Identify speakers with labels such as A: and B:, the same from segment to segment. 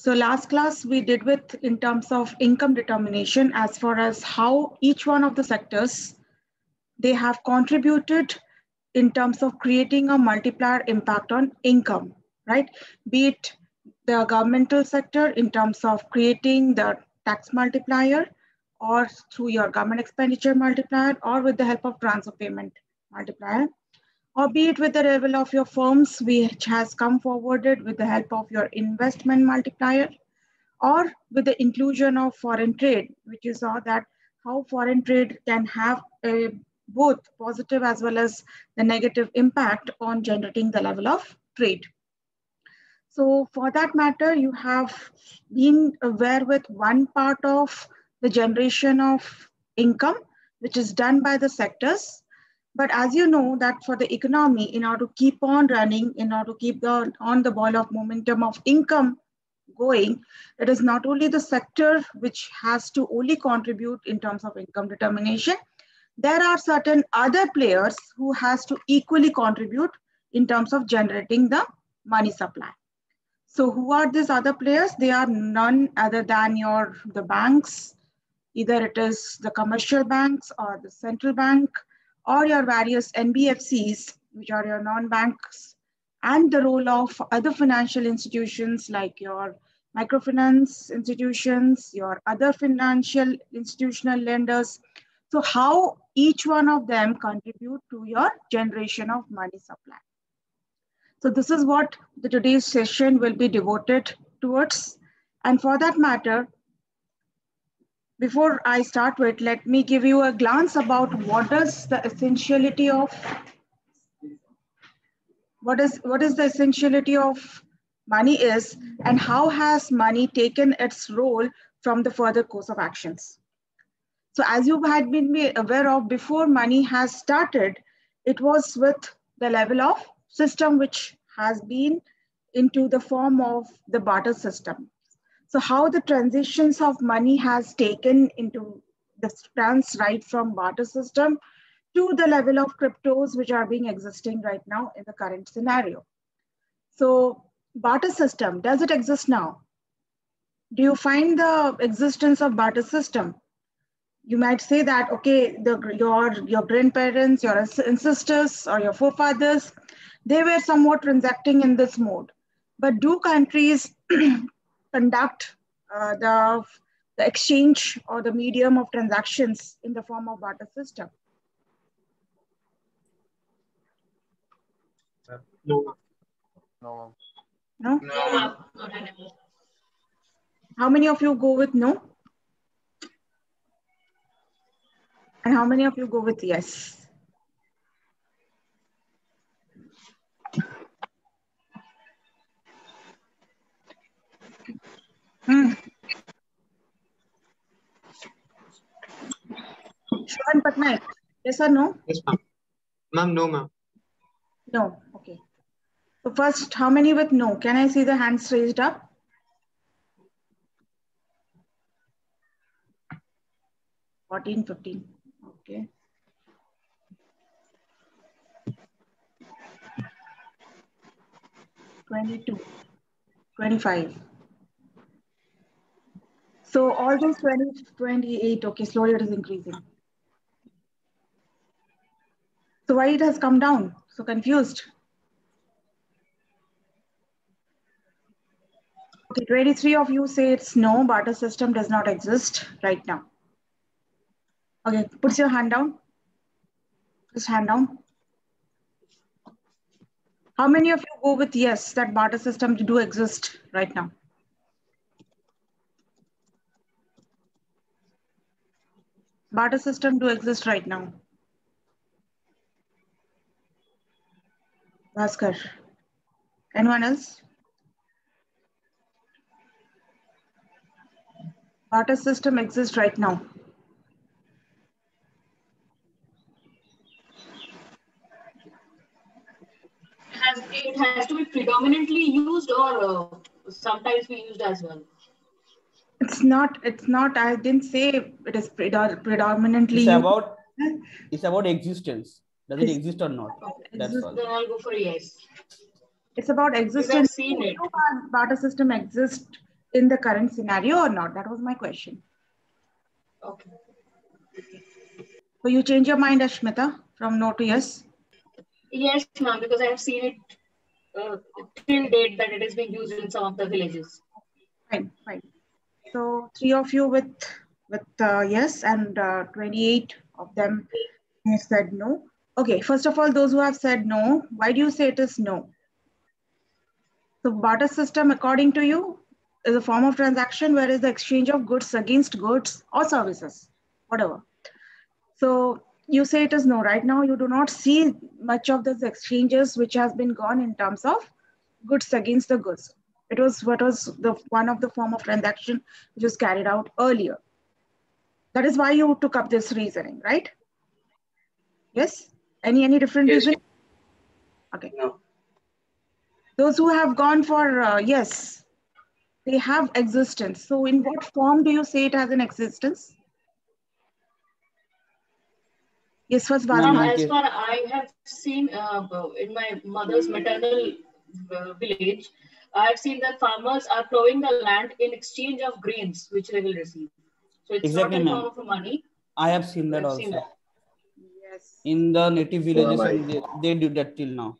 A: So last class we did with in terms of income determination as far as how each one of the sectors, they have contributed in terms of creating a multiplier impact on income, right? Be it the governmental sector in terms of creating the tax multiplier or through your government expenditure multiplier or with the help of transfer payment multiplier, or be it with the level of your firms which has come forwarded with the help of your investment multiplier, or with the inclusion of foreign trade, which you saw that how foreign trade can have a both positive as well as the negative impact on generating the level of trade. So for that matter, you have been aware with one part of the generation of income, which is done by the sectors. But as you know that for the economy, in order to keep on running, in order to keep on the ball of momentum of income going, it is not only the sector which has to only contribute in terms of income determination. There are certain other players who has to equally contribute in terms of generating the money supply. So who are these other players? They are none other than the banks, either it is the commercial banks or the central bank or your various NBFCs, which are your non-banks, and the role of other financial institutions like your microfinance institutions, your other financial institutional lenders. So how each one of them contribute to your generation of money supply. So this is what the today's session will be devoted towards. And for that matter, before I start with, let me give you a glance about what is the essentiality of what is the essentiality of money is, and how has money taken its role from the further course of actions. So as you had been aware of before money has started, it was with the level of system which has been into the form of the barter system. So how the transitions of money has taken into the stance right from barter system to the level of cryptos which are being existing right now in the current scenario. So barter system, does it exist now? Do you find the existence of barter system? You might say that, okay, your grandparents, your ancestors or your forefathers, they were somewhat transacting in this mode. But do countries conduct the exchange or the medium of transactions in the form of barter system?
B: No.
A: No? No. How many of you go with no? And how many of you go with yes? Shravan Patnaik, yes or no?
B: Yes, ma'am. Ma'am, no, ma'am.
A: No, okay. So first, how many with no? Can I see the hands raised up? 14, 15, okay. $22, $25. So all those 20, 28, okay, slowly it is increasing. So why it has come down? So confused. Okay, 23 of you say it's no, barter system does not exist right now. Okay, put your hand down. Just hand down. How many of you go with yes, that barter system do exist right now? Barter system do exist right now. Bhaskar. Anyone else? Barter system exists right now.
C: It has to be predominantly used, or sometimes we used as well.
A: It's not, I didn't say it is predominantly.
D: It's about existence. Does it exist or not? That's all.
C: Then I'll go for yes.
A: It's about existence.
C: Seen it.
A: Barter system exists in the current scenario or not? That was my question.
C: Okay.
A: So you change your mind, Ashmita, from no to yes?
C: Yes, ma'am, because I have seen it till date that it is being used in some of the villages.
A: Fine, fine. So 3 of you with yes, and 28 of them have said no. Okay, first of all, those who have said no, why do you say it is no? So barter system, according to you, is a form of transaction where is the exchange of goods against goods or services, whatever. So you say it is no. Right now, you do not see much of those exchanges which has been gone in terms of goods against the goods. It was what was the one of the form of transaction which was carried out earlier. That is why you took up this reasoning, right? Yes? Any different
B: Yes.
A: reason? Okay.
B: No.
A: Those who have gone for yes, they have existence. So in what form do you say it has an existence? Yes, first Vazma.
C: As far I have seen in my mother's maternal village, I have seen that farmers are plowing the land in exchange of grains, which they will receive. So it's
D: Exactly,
C: not in
D: ma'am.
C: form of money.
D: I have seen that
C: I've
D: also.
C: seen that.
A: Yes.
D: In the native villages,
B: Right.
D: and they do that till now.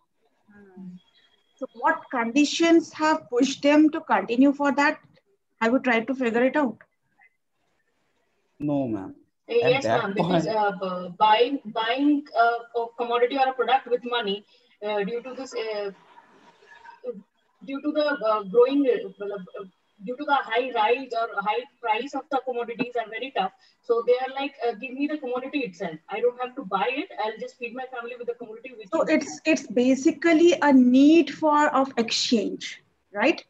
A: So what conditions have pushed them to continue for that? I would try to figure it out.
D: No, ma'am.
C: Yes, ma'am, because buying a commodity or a product with money due to this due to the due to the high rise or high price of the commodities are very tough. So they are like, give me the commodity itself. I don't have to buy it. I'll just feed my family with the commodity. Which
A: So it's basically a need of exchange, right?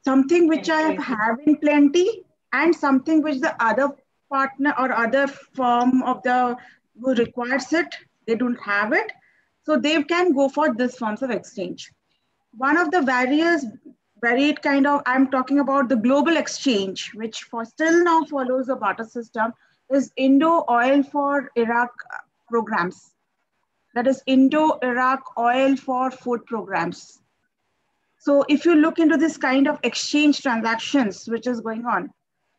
A: Something which I have in plenty and something which the other partner or other firm of the who requires it, they don't have it. So they can go for this forms of exchange. One of the varied kind of, I'm talking about the global exchange, which for still now follows the barter system, is Indo Oil for Iraq programs. That is Indo-Iraq Oil for Food programs. So if you look into this kind of exchange transactions, which is going on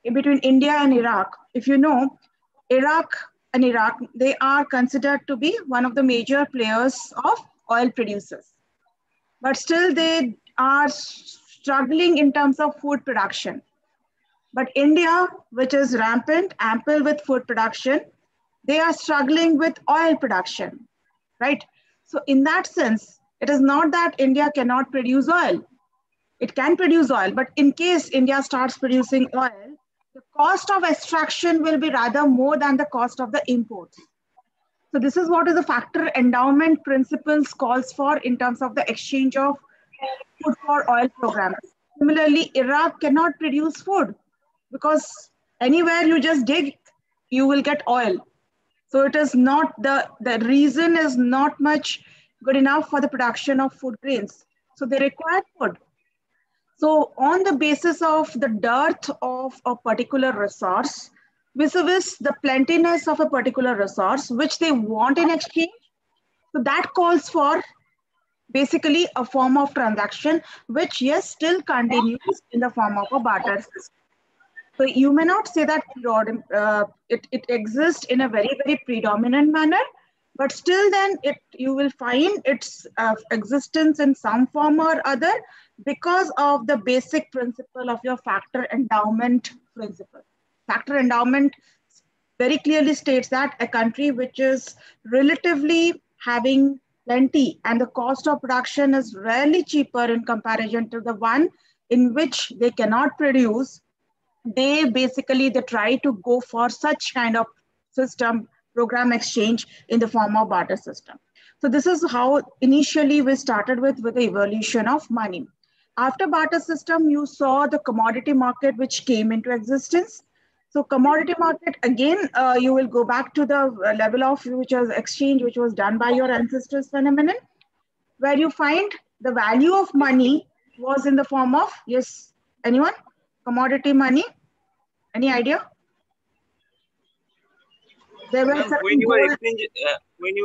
A: in between India and Iraq, if you know, Iraq and Iraq, they are considered to be one of the major players of oil producers. But still they are struggling in terms of food production. But India, which is rampant, ample with food production, they are struggling with oil production, right? So in that sense, it is not that India cannot produce oil. It can produce oil, but in case India starts producing oil, the cost of extraction will be rather more than the cost of the imports. So this is what is the factor endowment principles calls for in terms of the exchange of food for oil programs. Similarly, Iraq cannot produce food because anywhere you just dig, you will get oil. So it is not, the reason is not much good enough for the production of food grains. So they require food. So on the basis of the dearth of a particular resource, vis-a-vis the plentiness of a particular resource, which they want in exchange, so that calls for basically a form of transaction, which yes, still continues in the form of a barter system. So you may not say that it exists in a very, very predominant manner, but still then you will find its existence in some form or other because of the basic principle of your factor endowment principle. Factor endowment very clearly states that a country which is relatively having plenty and the cost of production is rarely cheaper in comparison to the one in which they cannot produce, they try to go for such kind of system, program exchange in the form of barter system. So this is how initially we started with the evolution of money. After barter system, you saw the commodity market which came into existence. So commodity market, again, you will go back to the level of which was exchange, which was done by your ancestors phenomenon, where you find the value of money was in the form of, yes, anyone? Commodity money. Any idea? There were
E: when you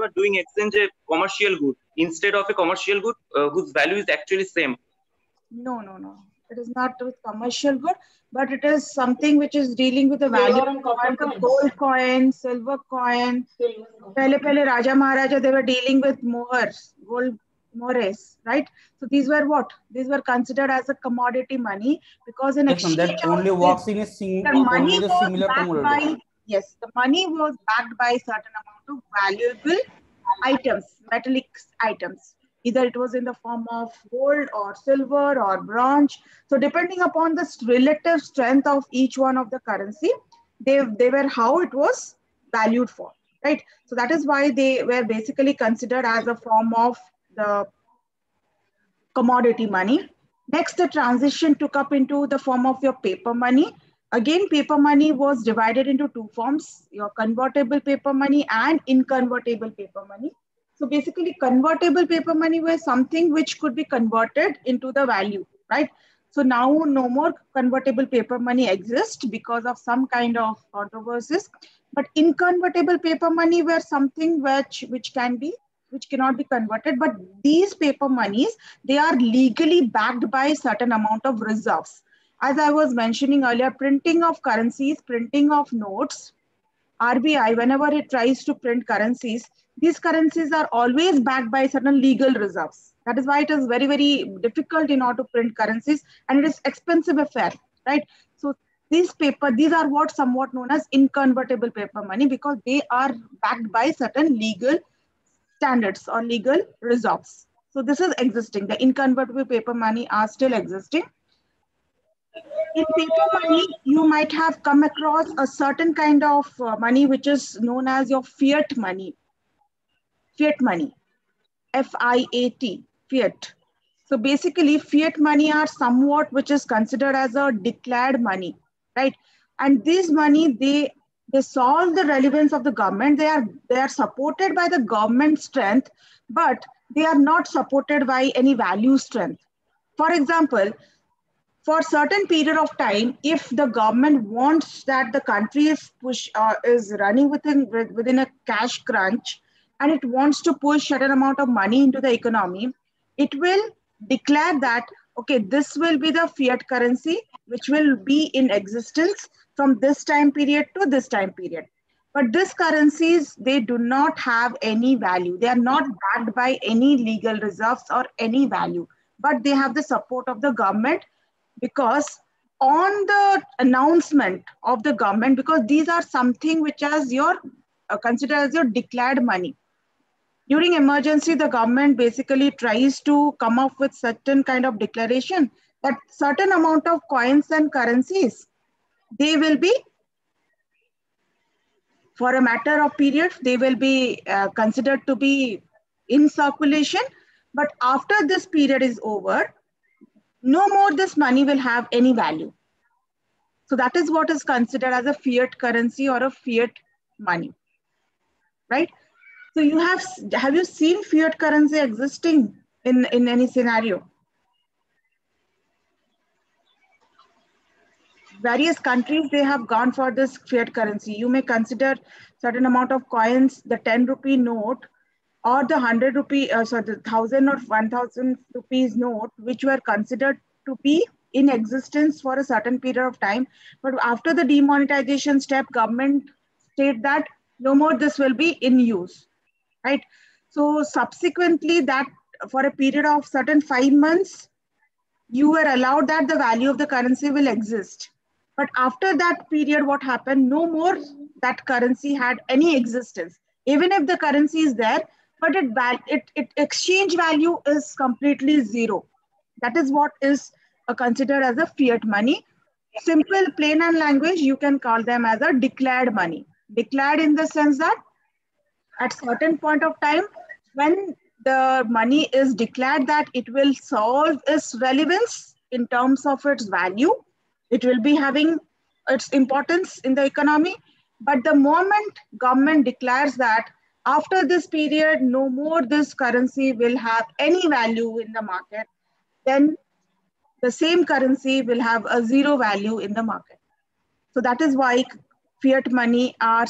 E: are doing exchange a commercial good instead of a commercial good whose value is actually same.
A: No. It is not with commercial good, but it is something which is dealing with the value.
C: Silver and copper
A: The
C: coins.
A: gold coin, silver coin. Pehle Raja Maharaja, they were dealing with mohars, gold mores, right? So these were what? These were considered as a commodity money because in exchange
D: that only works in a
A: the money
D: only the
A: was
D: similar
A: backed
D: commodity.
A: by, yes, the money was backed by a certain amount of valuable items, metallic items. Either it was in the form of gold or silver or bronze. So depending upon the relative strength of each one of the currency, they were how it was valued for, right? So that is why they were basically considered as a form of the commodity money. Next, the transition took up into the form of your paper money. Again, paper money was divided into two forms, your convertible paper money and inconvertible paper money. So basically, convertible paper money was something which could be converted into the value, right? So now no more convertible paper money exists because of some kind of controversies. But inconvertible paper money were something which cannot be converted. But these paper monies, they are legally backed by certain amount of reserves. As I was mentioning earlier, printing of currencies, printing of notes, RBI, whenever it tries to print currencies, these currencies are always backed by certain legal reserves. That is why it is very, very difficult in order to print currencies, and it is expensive affair, right? So these are what somewhat known as inconvertible paper money because they are backed by certain legal standards or legal reserves. So this is existing. The inconvertible paper money are still existing. In paper money, you might have come across a certain kind of money which is known as your fiat money. Fiat money, F-I-A-T, fiat. So basically, fiat money are somewhat which is considered as a declared money, right? And this money, they solve the relevance of the government. They are supported by the government strength, but they are not supported by any value strength. For example, for certain period of time, if the government wants that the country is running within a cash crunch, and it wants to push certain amount of money into the economy, it will declare that okay, this will be the fiat currency which will be in existence from this time period to this time period. But these currencies, they do not have any value. They are not backed by any legal reserves or any value, but they have the support of the government because on the announcement of the government, because these are something which as your considered as your declared money. During emergency, the government basically tries to come up with certain kind of declaration that certain amount of coins and currencies, they will be, for a matter of period, they will be considered to be in circulation. But after this period is over, no more this money will have any value. So that is what is considered as a fiat currency or a fiat money, right? So have you seen fiat currency existing in any scenario? Various countries, they have gone for this fiat currency. You may consider certain amount of coins, the 10 rupee note or the 100 rupee, the 1000 or 1000 rupees note, which were considered to be in existence for a certain period of time. But after the demonetization step, government state that no more this will be in use, right? So subsequently that for a period of certain 5 months, you were allowed that the value of the currency will exist. But after that period, what happened? No more that currency had any existence. Even if the currency is there, but it exchange value is completely zero. That is what is considered as a fiat money. Simple, plain and language, you can call them as a declared money. Declared in the sense that at certain point of time, when the money is declared that it will solve its relevance in terms of its value, it will be having its importance in the economy. But the moment government declares that after this period, no more this currency will have any value in the market, then the same currency will have a zero value in the market. So that is why fiat money are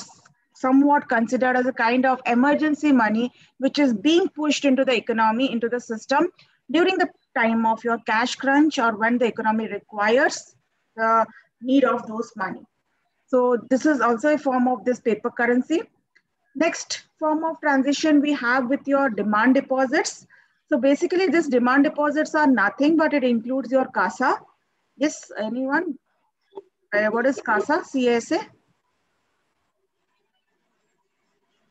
A: somewhat considered as a kind of emergency money, which is being pushed into the economy, into the system during the time of your cash crunch or when the economy requires the need of those money. So this is also a form of this paper currency. Next form of transition we have with your demand deposits. So basically these demand deposits are nothing but it includes your CASA. Yes, anyone? What is CASA? CASA?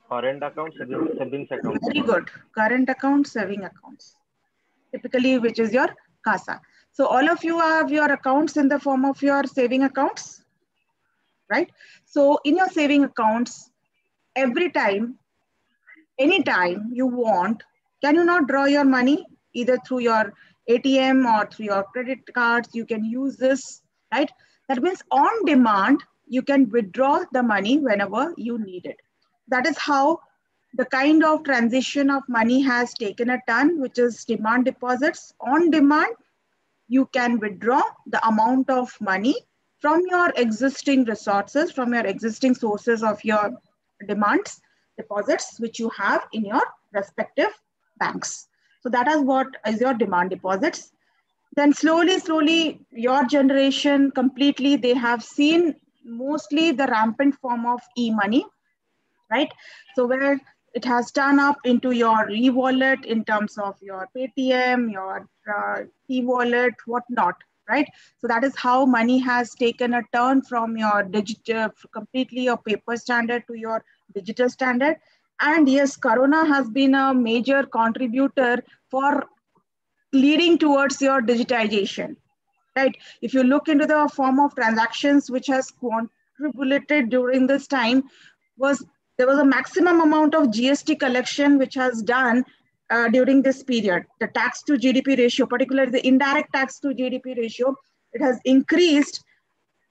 F: Current account, savings account.
A: Very good. Current account, saving accounts. Typically, which is your CASA. So all of you have your accounts in the form of your saving accounts, right? So in your saving accounts, every time, anytime you want, can you not draw your money either through your ATM or through your credit cards? You can use this, right? That means on demand, you can withdraw the money whenever you need it. That is how the kind of transition of money has taken a turn, which is demand deposits. On demand, you can withdraw the amount of money from your existing resources, from your existing sources of your demands, deposits, which you have in your respective banks. So that is what is your demand deposits. Then slowly, your generation completely, they have seen mostly the rampant form of e-money, right? So where it has turned up into your e-wallet in terms of your Paytm, your e-wallet, whatnot, right? So that is how money has taken a turn from your digital, completely your paper standard to your digital standard. And yes, Corona has been a major contributor for leading towards your digitization, right? If you look into the form of transactions which has contributed during this time, there was a maximum amount of GST collection which has done during this period. The tax to GDP ratio, particularly the indirect tax to GDP ratio, it has increased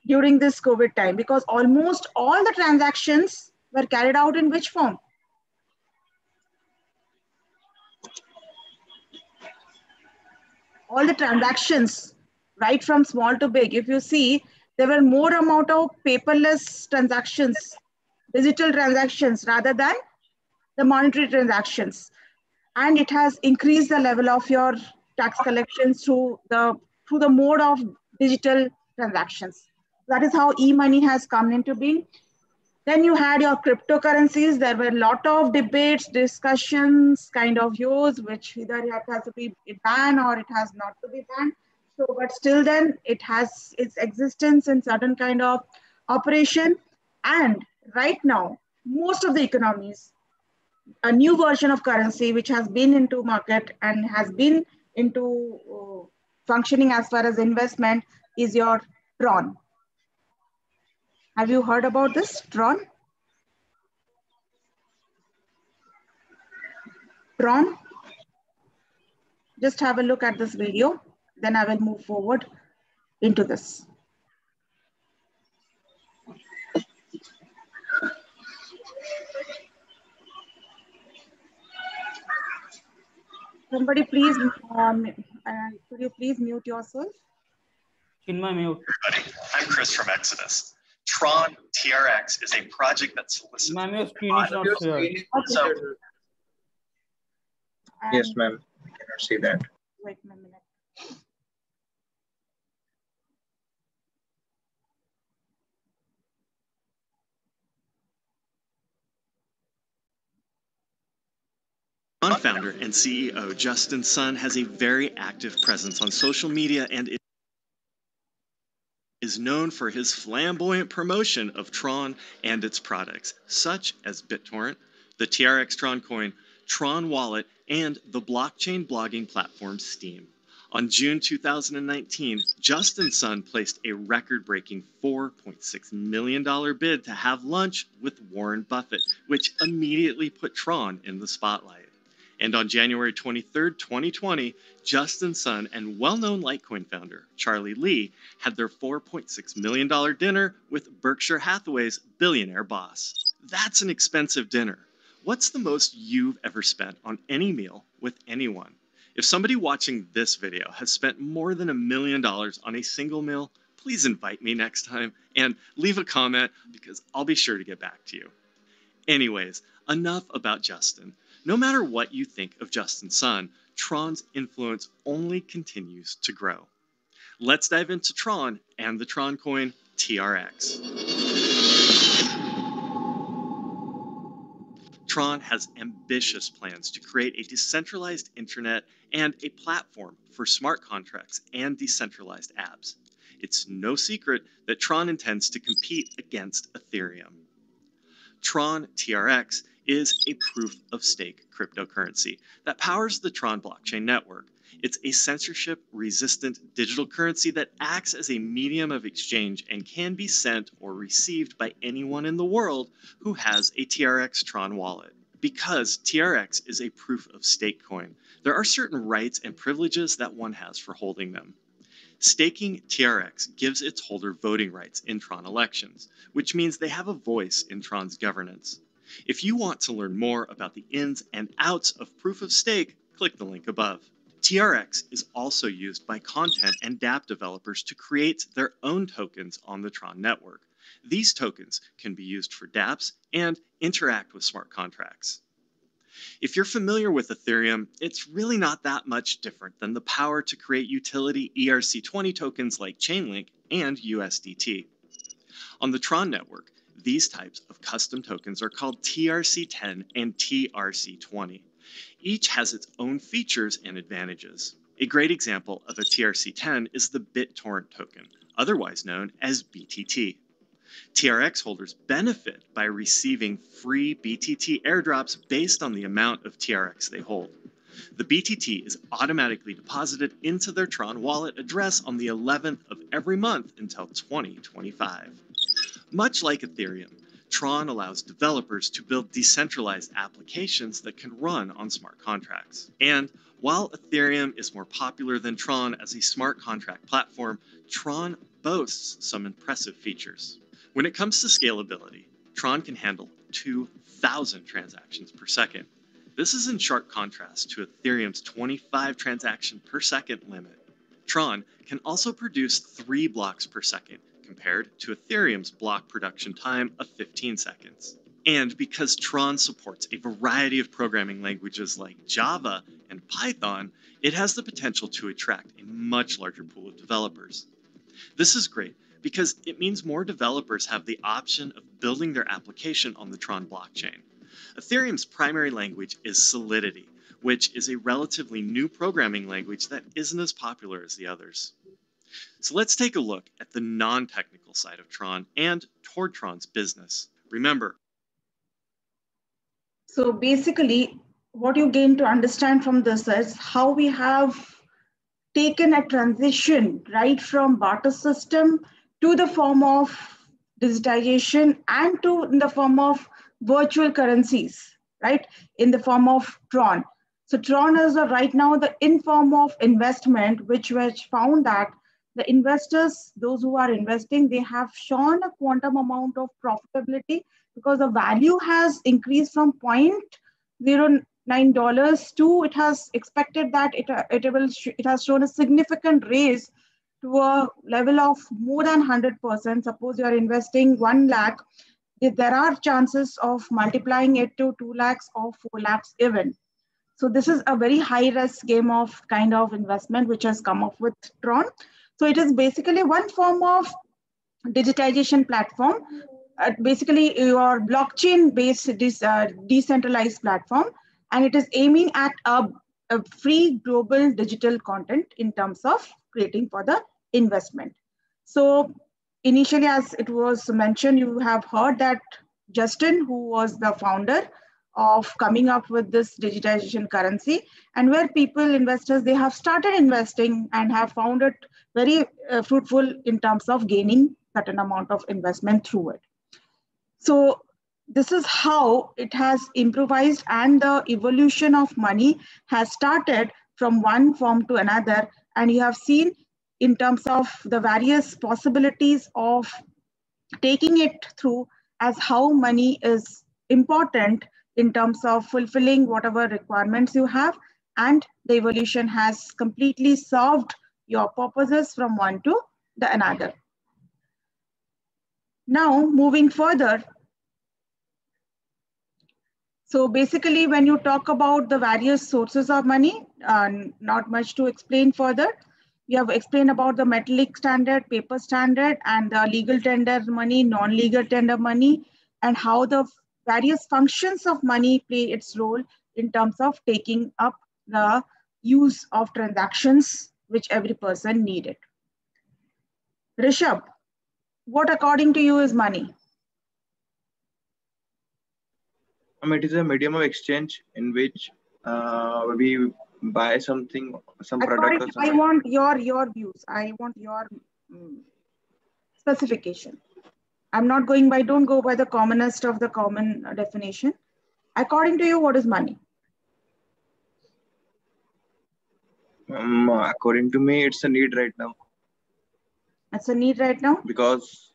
A: during this COVID time because almost all the transactions were carried out in which form? All the transactions, right from small to big, if you see, there were more amount of paperless transactions, digital transactions rather than the monetary transactions. And it has increased the level of your tax collections through the mode of digital transactions. That is how e-money has come into being. Then you had your cryptocurrencies. There were a lot of debates, discussions, kind of views, which either it has to be banned or it has not to be banned. So, but still then it has its existence in certain kind of operation. And right now, most of the economies, a new version of currency which has been into market and has been into functioning as far as investment is your Tron. Have you heard about this, Tron? Tron? Just have a look at this video, then I will move forward into this. Somebody please, could you please mute yourself?
D: Chinmay, mute.
G: I'm Chris from Exodus. Tron TRX is a project that solicits.
D: Ma'am, your screen is not shared.
G: So,
B: Yes, ma'am. I cannot see that.
A: Wait a minute.
G: Tron founder and CEO Justin Sun has a very active presence on social media and is known for his flamboyant promotion of Tron and its products, such as BitTorrent, the TRX Tron coin, Tron wallet, and the blockchain blogging platform Steem. On June 2019, Justin Sun placed a record-breaking $4.6 million bid to have lunch with Warren Buffett, which immediately put Tron in the spotlight. And on January 23, 2020, Justin Sun and well-known Litecoin founder Charlie Lee had their $4.6 million dinner with Berkshire Hathaway's billionaire boss. That's an expensive dinner. What's the most you've ever spent on any meal with anyone? If somebody watching this video has spent more than $1 million on a single meal, please invite me next time and leave a comment because I'll be sure to get back to you. Anyways, enough about Justin. No matter what you think of Justin Sun, Tron's influence only continues to grow. Let's dive into Tron and the Tron coin TRX. Tron has ambitious plans to create a decentralized internet and a platform for smart contracts and decentralized apps. It's no secret that Tron intends to compete against Ethereum. Tron TRX is a proof-of-stake cryptocurrency that powers the Tron blockchain network. It's a censorship-resistant digital currency that acts as a medium of exchange and can be sent or received by anyone in the world who has a TRX Tron wallet. Because TRX is a proof-of-stake coin, there are certain rights and privileges that one has for holding them. Staking TRX gives its holder voting rights in Tron elections, which means they have a voice in Tron's governance. If you want to learn more about the ins and outs of proof of stake, click the link above. TRX is also used by content and dApp developers to create their own tokens on the Tron network. These tokens can be used for dApps and interact with smart contracts. If you're familiar with Ethereum, it's really not that much different than the power to create utility ERC20 tokens like Chainlink and USDT. On the Tron network, these types of custom tokens are called TRC10 and TRC20. Each has its own features and advantages. A great example of a TRC10 is the BitTorrent token, otherwise known as BTT. TRX holders benefit by receiving free BTT airdrops based on the amount of TRX they hold. The BTT is automatically deposited into their Tron wallet address on the 11th of every month until 2025. Much like Ethereum, Tron allows developers to build decentralized applications that can run on smart contracts. And while Ethereum is more popular than Tron as a smart contract platform, Tron boasts some impressive features. When it comes to scalability, Tron can handle 2,000 transactions per second. This is in sharp contrast to Ethereum's 25 transaction per second limit. Tron can also produce 3 blocks per second, compared to Ethereum's block production time of 15 seconds. And because Tron supports a variety of programming languages like Java and Python, it has the potential to attract a much larger pool of developers. This is great because it means more developers have the option of building their application on the Tron blockchain. Ethereum's primary language is Solidity, which is a relatively new programming language that isn't as popular as the others. So let's take a look at the non-technical side of Tron and toward Tron's business. Remember.
A: So basically, what you gain to understand from this is how we have taken a transition right from barter system to the form of digitization and to in the form of virtual currencies, right? In the form of Tron. So Tron is right now the in form of investment, which found that the investors, those who are investing, they have shown a quantum amount of profitability because the value has increased from $0.09 to it has expected that it has shown a significant raise to a level of more than 100%. Suppose you are investing 1 lakh, there are chances of multiplying it to 2 lakhs or 4 lakhs even. So this is a very high risk game of kind of investment which has come up with Tron. So it is basically one form of digitization platform, basically your blockchain-based decentralized platform, and it is aiming at a free global digital content in terms of creating for the investment. So initially, as it was mentioned, you have heard that Justin, who was the founder of coming up with this digitization currency, and where investors, they have started investing and have found it very fruitful in terms of gaining certain amount of investment through it. So this is how it has improvised, and the evolution of money has started from one form to another. And you have seen in terms of the various possibilities of taking it through as how money is important in terms of fulfilling whatever requirements you have, and the evolution has completely solved your purposes from one to the another. Now, moving further, So basically, when you talk about the various sources of money, not much to explain further. We have explained about the metallic standard, paper standard, and the legal tender money, non-legal tender money, and how the various functions of money play its role in terms of taking up the use of transactions which every person needed. Rishabh, what according to you is money?
B: It is a medium of exchange in which we buy something, some product or something.
A: I want your views. I want your specification. I'm not going by, don't go by the commonest of the common definition. According to you, what is money?
B: According to me, it's a need right now.
A: It's a need right now?
B: Because,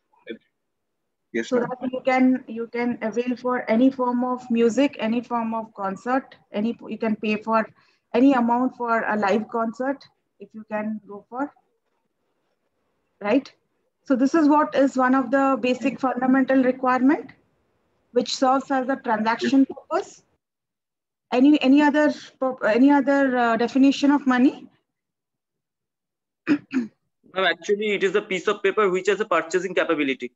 B: yes,
A: so that you can avail for any form of music, any form of concert, you can pay for any amount for a live concert if you can go for, right? So this is what is one of the basic fundamental requirement which serves as a transaction purpose. Any other definition of money?
E: No, actually, it is a piece of paper which has a purchasing capability.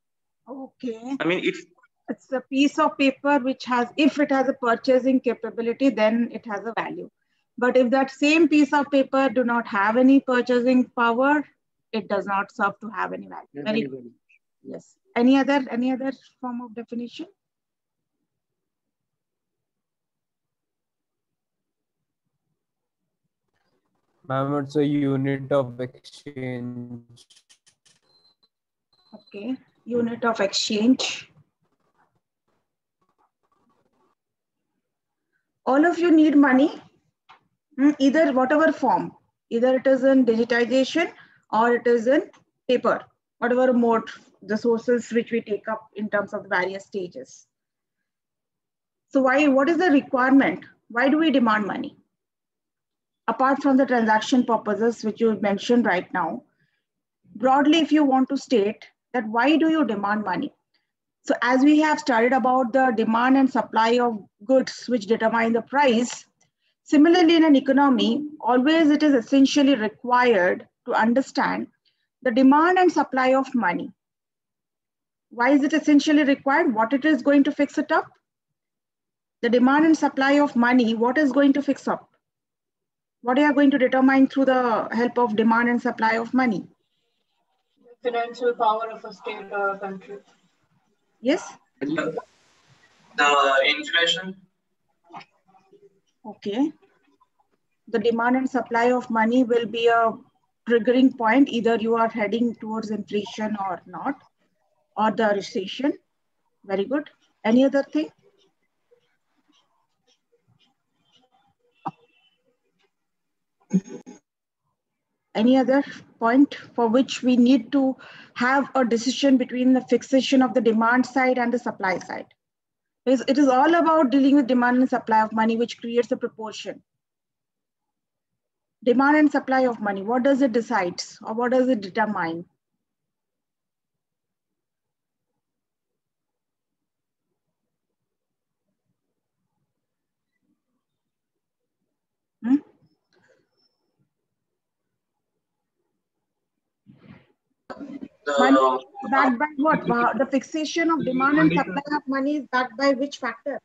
A: Okay.
E: I mean,
A: it's a piece of paper which has, if it has a purchasing capability, then it has a value. But if that same piece of paper do not have any purchasing power, it does not serve to have any value. Very good. Yes. Any other form of definition?
H: Ma'am, it's a unit of exchange.
A: Okay, unit of exchange. All of you need money, either whatever form, either it is in digitization or it is in paper, whatever mode, the sources which we take up in terms of the various stages. So what is the requirement? Why do we demand money? Apart from the transaction purposes, which you mentioned right now, broadly, if you want to state that why do you demand money? So as we have studied about the demand and supply of goods which determine the price, similarly in an economy, always it is essentially required to understand the demand and supply of money. Why is it essentially required? What it is going to fix it up? The demand and supply of money, what is going to fix up? What are you going to determine through the help of demand and supply of money?
C: The financial power of a state or a country.
A: Yes?
E: The inflation.
A: Okay. The demand and supply of money will be a triggering point. Either you are heading towards inflation or not, or the recession. Very good. Any other thing? Any other point for which we need to have a decision between the fixation of the demand side and the supply side? It is all about dealing with demand and supply of money, which creates a proportion. Demand and supply of money, what does it decide or what does it determine? Money is backed by what? The fixation of demand and supply of money is backed by which factor?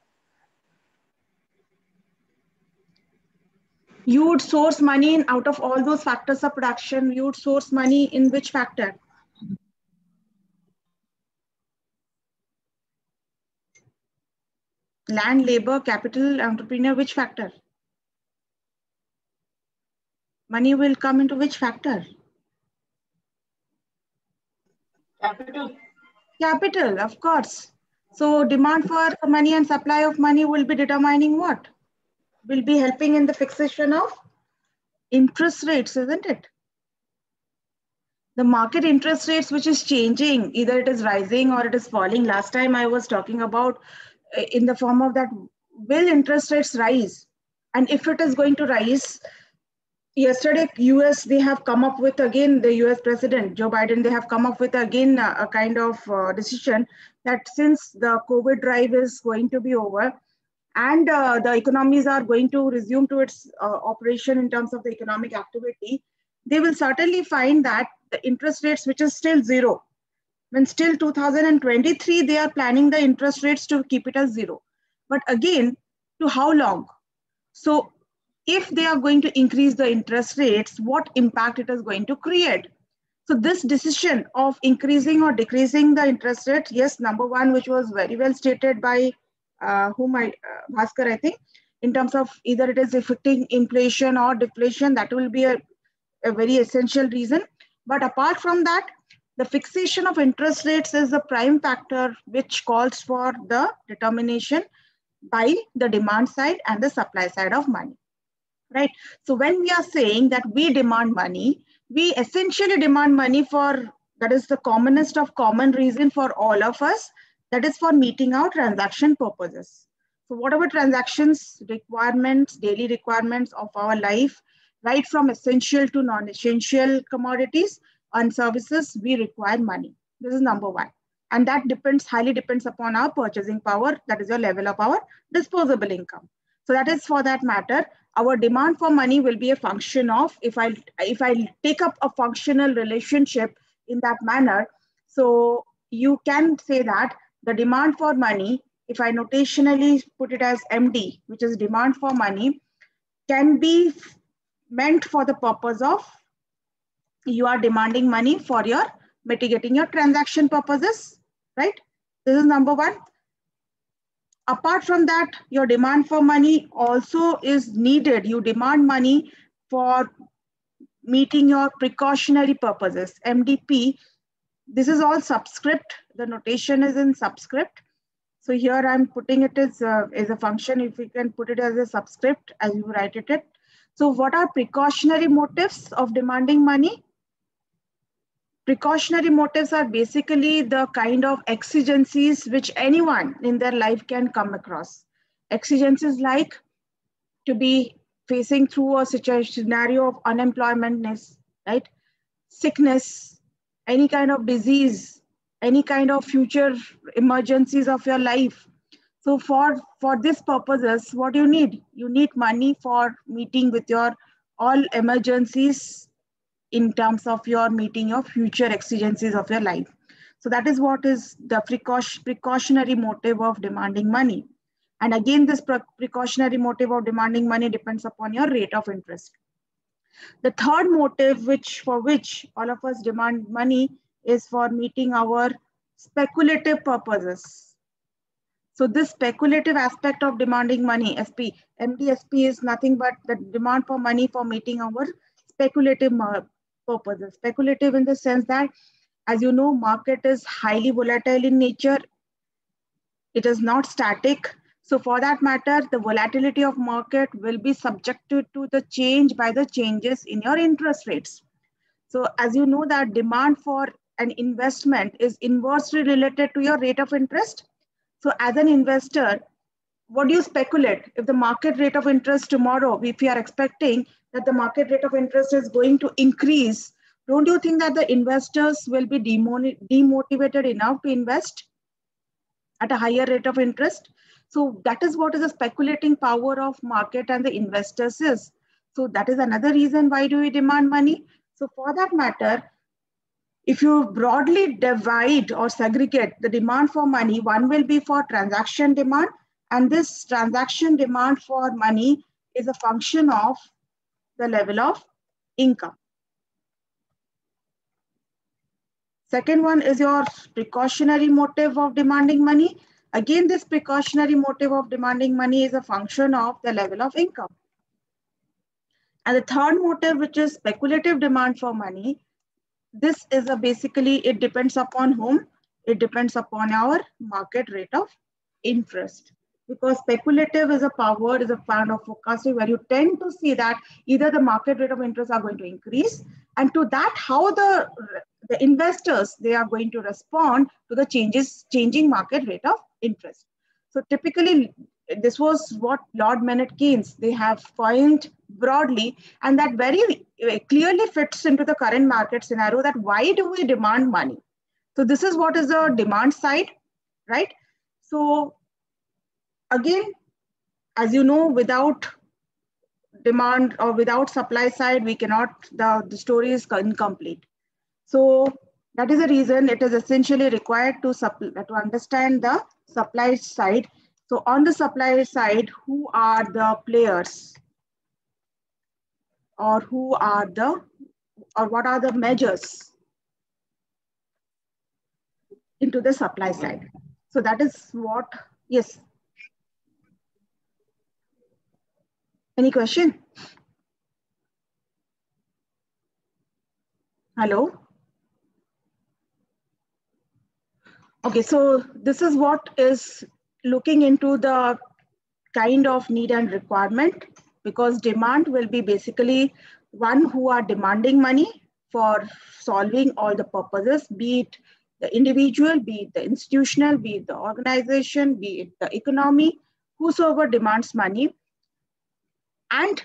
A: You would source money out of all those factors of production. You would source money in which factor? Land, labor, capital, entrepreneur, which factor? Money will come into which factor?
C: Capital.
A: Capital, of course. So demand for money and supply of money will be determining what? Will be helping in the fixation of interest rates, isn't it? The market interest rates, which is changing, either it is rising or it is falling. Last time I was talking about in the form of that, will interest rates rise? And if it is going to rise, yesterday, US, they have come up with again, the US President, Joe Biden, they have come up with again a kind of decision that since the COVID drive is going to be over, and the economies are going to resume to its operation in terms of the economic activity, they will certainly find that the interest rates, which is still zero, when still 2023, they are planning the interest rates to keep it as zero. But again, to how long? So if they are going to increase the interest rates, what impact it is going to create? So this decision of increasing or decreasing the interest rate, yes, number one, which was very well stated by Bhaskar, I think, in terms of either it is affecting inflation or deflation, that will be a very essential reason. But apart from that, the fixation of interest rates is the prime factor which calls for the determination by the demand side and the supply side of money, right? So when we are saying that we demand money, we essentially demand money for, that is the commonest of common reason for all of us, that is for meeting our transaction purposes. So whatever transactions, requirements, daily requirements of our life, right from essential to non-essential commodities and services, we require money. This is number one. And that highly depends upon our purchasing power, that is your level of our disposable income. So that is for that matter, our demand for money will be a function of, if I take up a functional relationship in that manner, so you can say that the demand for money, if I notationally put it as MD, which is demand for money, can be meant for the purpose of you are demanding money for your mitigating your transaction purposes, right? This is number one. Apart from that, your demand for money also is needed. You demand money for meeting your precautionary purposes, MDP. This is all subscript. The notation is in subscript. So here I'm putting it as a function. If we can put it as a subscript as you write it. So what are precautionary motives of demanding money? Precautionary motives are basically the kind of exigencies which anyone in their life can come across. Exigencies like to be facing through a scenario of unemploymentness, right? Sickness, any kind of disease, any kind of future emergencies of your life. So for these purposes, what do you need? You need money for meeting with your all emergencies in terms of your meeting your future exigencies of your life. So that is what is the precautionary motive of demanding money. And again, this precautionary motive of demanding money depends upon your rate of interest. The third motive for which all of us demand money is for meeting our speculative purposes. So this speculative aspect of demanding money, MDSP is nothing but the demand for money for meeting our speculative purposes. Speculative in the sense that, as you know, market is highly volatile in nature. It is not static. So for that matter, the volatility of market will be subjected to the change by the changes in your interest rates. So as you know that demand for an investment is inversely related to your rate of interest. So as an investor, what do you speculate? If the market rate of interest tomorrow, if you are expecting that the market rate of interest is going to increase, don't you think that the investors will be demotivated enough to invest at a higher rate of interest? So that is what is the speculating power of market and the investors is. So that is another reason why do we demand money. So for that matter, if you broadly divide or segregate the demand for money, one will be for transaction demand, and this transaction demand for money is a function of the level of income. Second one is your precautionary motive of demanding money. Again, this precautionary motive of demanding money is a function of the level of income. And the third motive, which is speculative demand for money, this is basically, it depends upon whom? It depends upon our market rate of interest. Because speculative is a power, is a kind of forecasting where you tend to see that either the market rate of interest are going to increase, and to that, how the investors, they are going to respond to the changing market rate of interest. So typically, this was what Lord Maynard Keynes, they have coined broadly, and that very clearly fits into the current market scenario, that why do we demand money? So this is what is the demand side, right? So again, as you know, without demand or without supply side, we cannot, the story is incomplete. So that is the reason it is essentially required to understand the supply side. So on the supply side, who are the players, or what are the measures into the supply side? So that is what, yes. Any question? Hello? Okay, so this is what is looking into the kind of need and requirement, because demand will be basically one who are demanding money for solving all the purposes, be it the individual, be it the institutional, be it the organization, be it the economy, whosoever demands money, and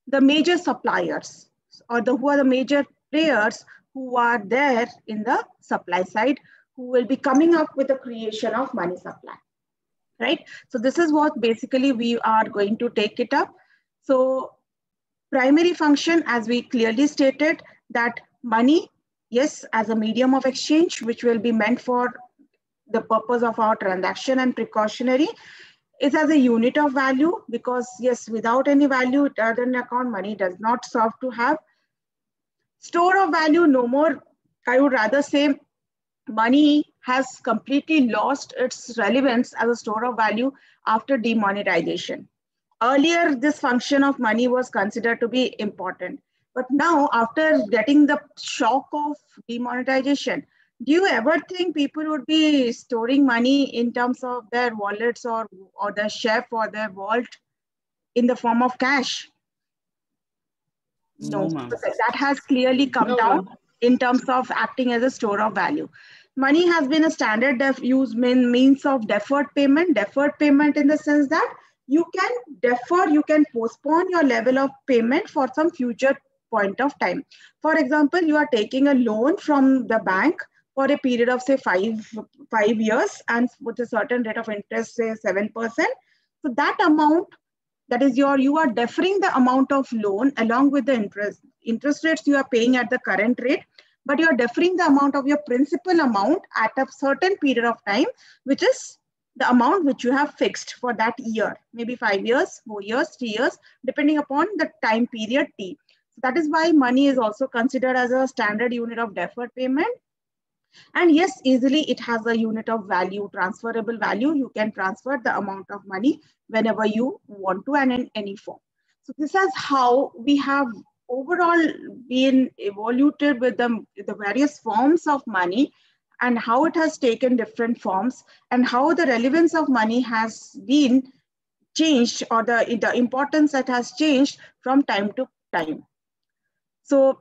A: the major suppliers, or who are the major players who are there in the supply side, who will be coming up with the creation of money supply, right? So this is what basically we are going to take it up. So primary function, as we clearly stated, that money, yes, as a medium of exchange, which will be meant for the purpose of our transaction and precautionary, is as a unit of value, because yes, without any value, other than account, money does not serve to have. Store of value, no more. I would rather say money has completely lost its relevance as a store of value after demonetization. Earlier, this function of money was considered to be important. But now, after getting the shock of demonetization, do you ever think people would be storing money in terms of their wallets or their chef or their vault in the form of cash? No, that has clearly come down in terms of acting as a store of value. Money has been a standard means of deferred payment in the sense that you can defer, you can postpone your level of payment for some future point of time. For example, you are taking a loan from the bank for a period of say 5 years, and with a certain rate of interest, say 7%. So that amount, that is you are deferring the amount of loan along with the interest rates you are paying at the current rate, but you are deferring the amount of your principal amount at a certain period of time, which is the amount which you have fixed for that year, maybe 5 years, 4 years, 3 years, depending upon the time period T. So that is why money is also considered as a standard unit of deferred payment. And yes, easily it has a unit of value, transferable value. You can transfer the amount of money whenever you want to and in any form. So this is how we have overall been evoluted with the various forms of money, and how it has taken different forms, and how the relevance of money has been changed, or the importance that has changed from time to time. So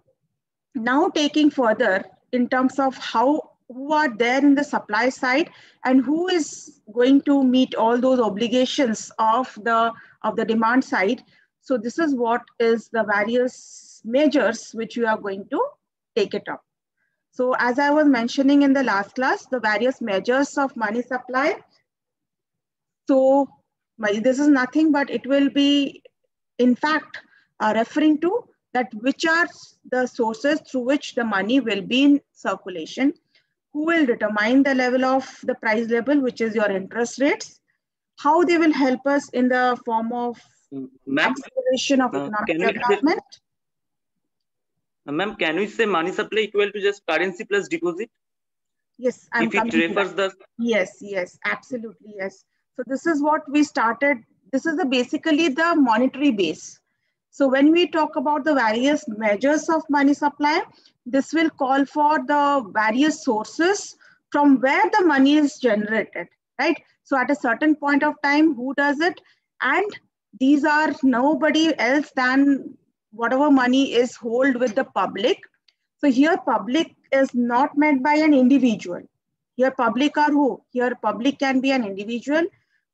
A: now taking further in terms of who are there in the supply side and who is going to meet all those obligations of the demand side. So this is what is the various measures which we are going to take it up. So as I was mentioning in the last class, the various measures of money supply. So this is nothing but it will be in fact referring to that which are the sources through which the money will be in circulation, who will determine the level of the price level, which is your interest rates, how they will help us in the form of acceleration of economic development.
E: Ma'am, can we say money supply equal to just currency plus deposit?
A: Yes,
E: if it refers the...
A: Yes, absolutely, yes. So this is what we started. This is basically the monetary base. So when we talk about the various measures of money supply, this will call for the various sources from where the money is generated, right? So at a certain point of time, who does it? And these are nobody else than whatever money is held with the public. So here public is not meant by an individual. Here public are who? Here public can be an individual,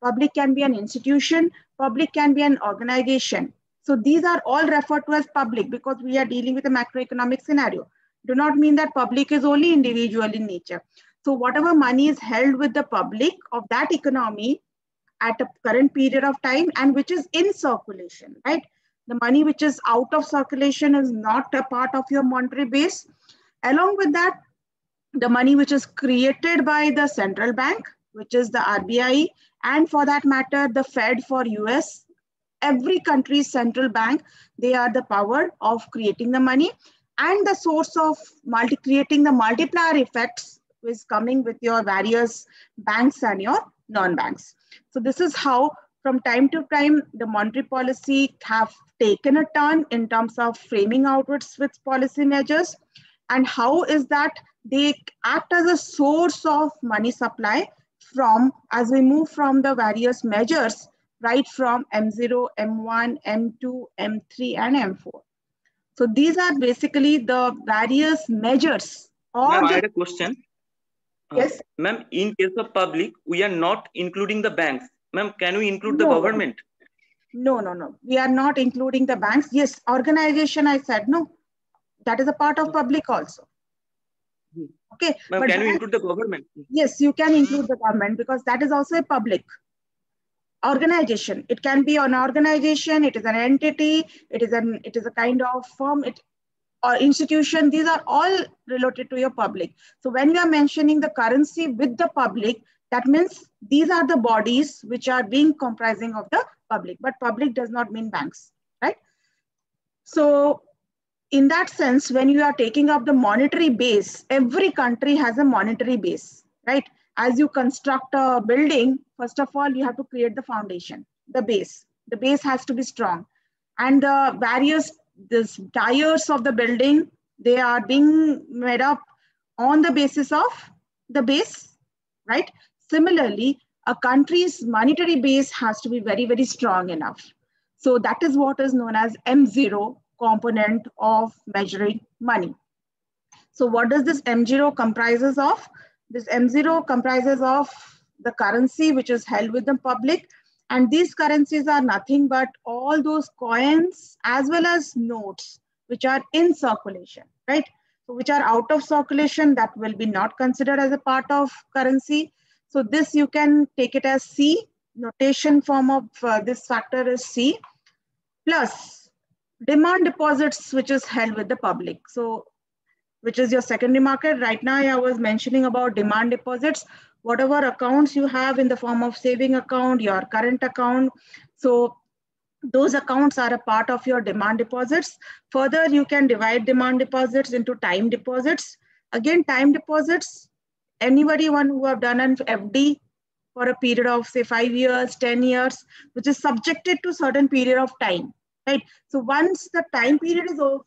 A: public can be an institution, public can be an organization. So these are all referred to as public because we are dealing with a macroeconomic scenario. Do not mean that public is only individual in nature. So whatever money is held with the public of that economy at a current period of time and which is in circulation, right? The money which is out of circulation is not a part of your monetary base. Along with that, the money which is created by the central bank, which is the RBI, and for that matter, the Fed for US, every country's central bank, they are the power of creating the money, and the source of creating the multiplier effects is coming with your various banks and your non-banks. So this is how from time to time the monetary policy have taken a turn in terms of framing outwards with policy measures, and how is that they act as a source of money supply from as we move from the various measures right from M0, M1, M2, M3, and M4. So these are basically the various measures.
E: Ma'am, I had a question.
A: Yes.
E: Ma'am, in case of public, we are not including the banks. Ma'am, can we include the government?
A: No. We are not including the banks. Yes, organization, I said, no. That is a part of public also. Okay.
E: But can we include the government?
A: Yes, you can include the government because that is also a public organization. It can be an organization, it is an entity, it is a kind of firm, or institution. These are all related to your public. So when you are mentioning the currency with the public, that means these are the bodies which are being comprising of the public, but public does not mean banks, right? So in that sense, when you are taking up the monetary base, every country has a monetary base, right? As you construct a building, first of all, you have to create the foundation, the base. The base has to be strong. And the various tiers of the building, they are being made up on the basis of the base, right? Similarly, a country's monetary base has to be very, very strong enough. So that is what is known as M0 component of measuring money. So what does this M0 comprises of? This M0 comprises of the currency which is held with the public, and these currencies are nothing but all those coins as well as notes which are in circulation, right? So which are out of circulation, that will be not considered as a part of currency. So this you can take it as C. Notation form of this factor is C, plus demand deposits which is held with the public. So which is your secondary market. Right now I was mentioning about demand deposits, whatever accounts you have in the form of saving account, your current account. So those accounts are a part of your demand deposits. Further, you can divide demand deposits into time deposits. Again, time deposits, anybody one who have done an FD for a period of say 5 years, 10 years, which is subjected to certain period of time, right? So once the time period is over,